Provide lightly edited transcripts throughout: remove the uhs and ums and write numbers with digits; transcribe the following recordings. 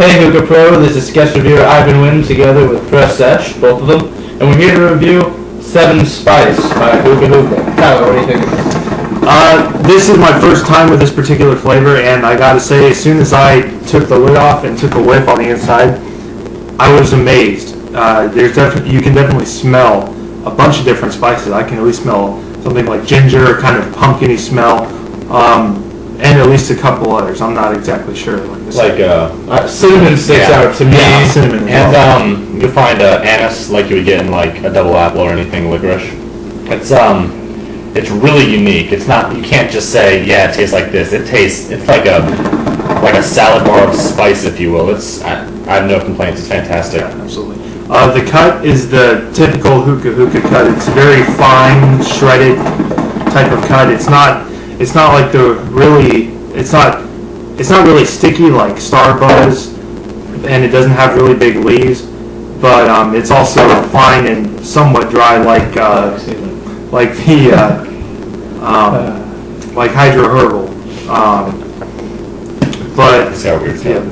Hey Hookah Pro, this is guest reviewer IvanWind together with FreshSesh, both of them, and we're here to review 7 Spice by Hookah Hookah. Tyler, what do you think of this? This is my first time with this particular flavor, and I gotta say, as soon as I took the lid off and took a whiff on the inside, I was amazed. You can definitely smell a bunch of different spices. I can at least smell something like ginger, kind of pumpkin-y smell, and at least a couple others. I'm not exactly sure. Cinnamon sticks out to me. Yeah, cinnamon. And you'll find anise like you would get in like a double apple or anything licorice. It's really unique. It's not, you can't just say, yeah, it tastes like this. It's like a salad bar of spice, if you will. I have no complaints. It's fantastic. Yeah, absolutely. The cut is the typical Hookah Hookah cut. It's a very fine, shredded type of cut. It's not like it's not really sticky like Star Buzz, and it doesn't have really big leaves, but it's also fine and somewhat dry like Hydro Herbal. But It's got a weird smell.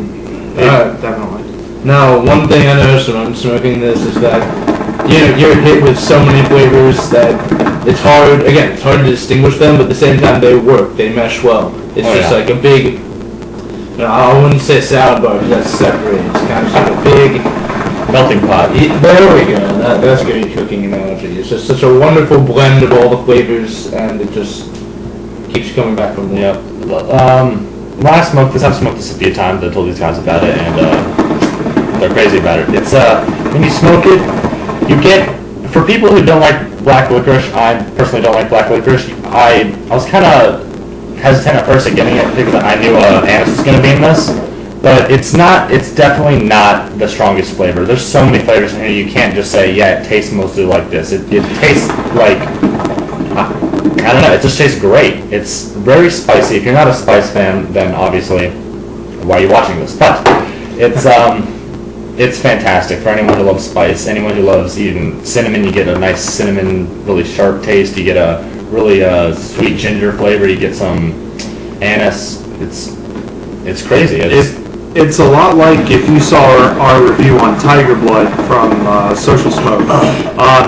definitely. Now, one thing I noticed when I'm smoking this is that you're hit with so many flavors that it's hard to distinguish them, but at the same time they work, they mesh well. It's like a big, I wouldn't say salad bar, because that's separated. It's kind of like a big Melting pot. There we go. That's a good cooking analogy. It's just such a wonderful blend of all the flavors, and it just keeps you coming back for more. Yep. When I smoked this, I've smoked this a few times. I told these guys about it, and they're crazy about it. It's when you smoke it, you get, for people who don't like black licorice, I personally don't like black licorice. I was kind of hesitant at first at getting it because I knew anise was going to be in this. But it's definitely not the strongest flavor. There's so many flavors in here, you can't just say, yeah, it tastes mostly like this. It tastes like, I don't know, it just tastes great. It's very spicy. If you're not a spice fan, then obviously, why are you watching this? But it's fantastic for anyone who loves spice, anyone who loves even cinnamon. You get a nice cinnamon, really sharp taste. You get a really sweet ginger flavor. You get some anise. It's crazy. It's a lot like if you saw our review on Tiger Blood from Social Smoke.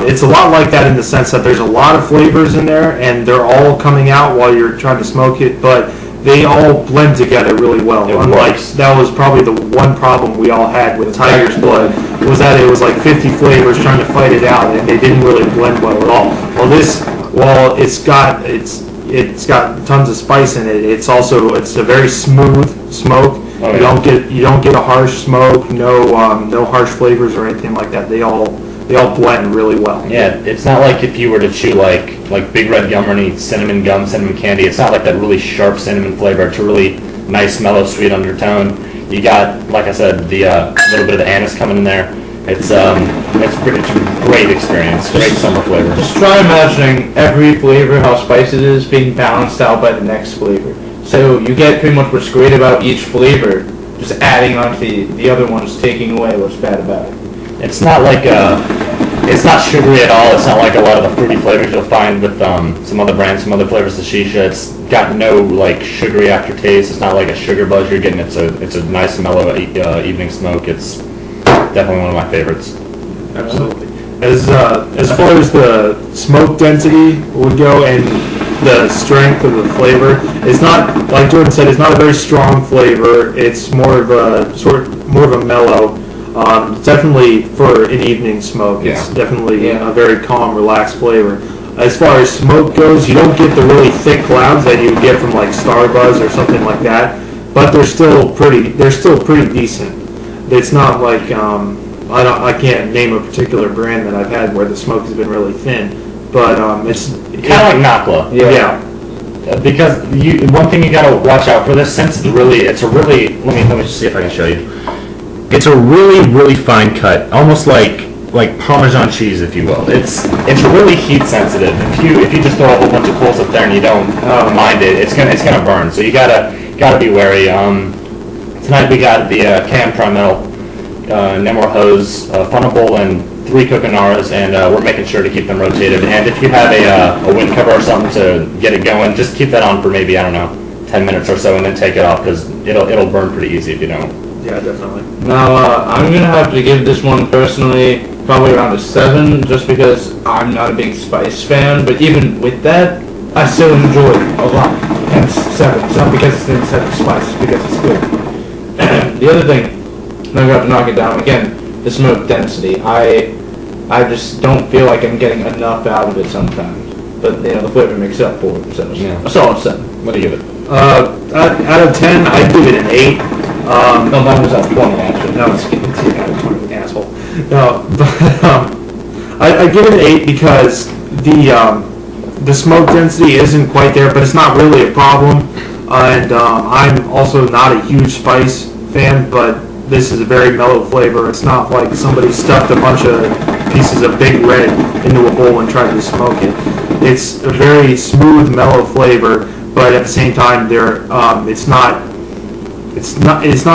It's a lot like that in the sense that there's a lot of flavors in there, and they're all coming out while you're trying to smoke it, but they all blend together really well. That was probably the one problem we all had with Tiger's Blood, was that it was like 50 flavors trying to fight it out, and they didn't really blend well at all. It's got tons of spice in it. It's a very smooth smoke. Oh, yeah. You don't get a harsh smoke. No harsh flavors or anything like that. They all blend really well. Yeah, it's not like if you were to chew like Big Red Gum or any cinnamon gum, cinnamon candy. It's not like that really sharp cinnamon flavor. It's a really nice, mellow, sweet undertone. You got, like I said, the little bit of the anise coming in there. It's a great experience, great summer flavor. Just try imagining every flavor, how spicy it is, being balanced out by the next flavor. So you get pretty much what's great about each flavor, just adding on to the other ones, taking away what's bad about it. It's not like it's not sugary at all. It's not like a lot of the fruity flavors you'll find with some other brands, some other flavors of shisha. It's got no like sugary aftertaste. It's not like a sugar buzz you're getting. It's a nice mellow evening smoke. It's definitely one of my favorites. Absolutely. As far as the smoke density would go and the strength of the flavor, it's not, like Jordan said, it's not a very strong flavor. It's more of a mellow. Definitely for an evening smoke. It's definitely a very calm, relaxed flavor. As far as smoke goes, you don't get the really thick clouds that you get from like Star Buzz or something like that, but they're still pretty decent. It's not like I can't name a particular brand that I've had where the smoke has been really thin, but it's kind of like Nakla. Yeah. Because one thing you gotta watch out for this, since let me see if I can show you. It's a really fine cut, almost like Parmesan cheese, if you will. It's really heat sensitive. If you just throw a whole bunch of coals up there and you don't mind it, it's gonna burn. So you gotta be wary. Tonight we got the Cam Trimetal, Nemor Hose, funnel bowl, and 3 Coconaras, and we're making sure to keep them rotated. And if you have a wind cover or something to get it going, just keep that on for maybe, I don't know, 10 minutes or so, and then take it off, because it'll burn pretty easy if you don't. Yeah, definitely. Now, I'm going to have to give this one personally probably around a 7, just because I'm not a big spice fan, but even with that, I still enjoy it a lot. Hence 7. It's not because it's instead of spice, it's because it's good. The other thing, I'm going to have to knock it down, again, the smoke density. I just don't feel like I'm getting enough out of it sometimes. But, the flavor makes up for it, so a solid 7. What do you give it? Out of 10, I'd give it an 8. No, mine was at 20, actually. No, it's getting 10 out of 20, asshole. No, but I give it an 8 because the smoke density isn't quite there, but it's not really a problem. And I'm also not a huge spice fan, but this is a very mellow flavor. It's not like somebody stuffed a bunch of pieces of Big Red into a bowl and tried to smoke it. It's a very smooth, mellow flavor, but at the same time, it's not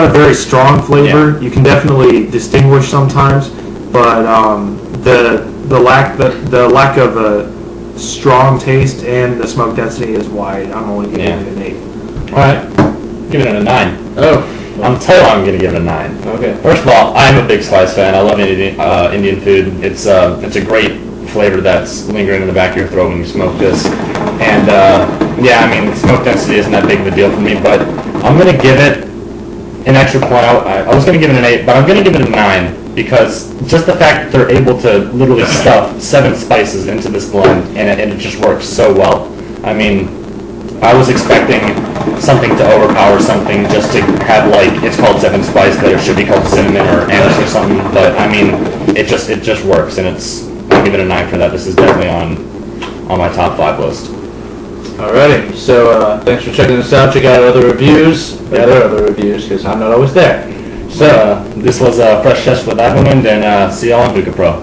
a very strong flavor. Yeah. You can definitely distinguish sometimes, but the lack of a strong taste and the smoke density is why I'm only giving it an 8. All right, give it a 9. Oh. I'm told I'm going to give it a 9. Okay. First of all, I'm a big spice fan. I love Indian food. It's a great flavor that's lingering in the back of your throat when you smoke this. And smoke density isn't that big of a deal for me, but I'm going to give it an extra point. I was going to give it an 8, but I'm going to give it a 9 because just the fact that they're able to literally stuff 7 spices into this blend and it just works so well. I mean, I was expecting something to overpower something just to have it's called 7 spice, but it should be called cinnamon or anise or something. But I mean, it just works, and I'll give it a 9 for that. This is definitely on my top 5 list. Alrighty, so thanks for checking this out. Check out our other reviews. Yeah, there are other reviews because I'm not always there. So this was FreshSesh with IvanWind, and see y'all on Hookah Pro.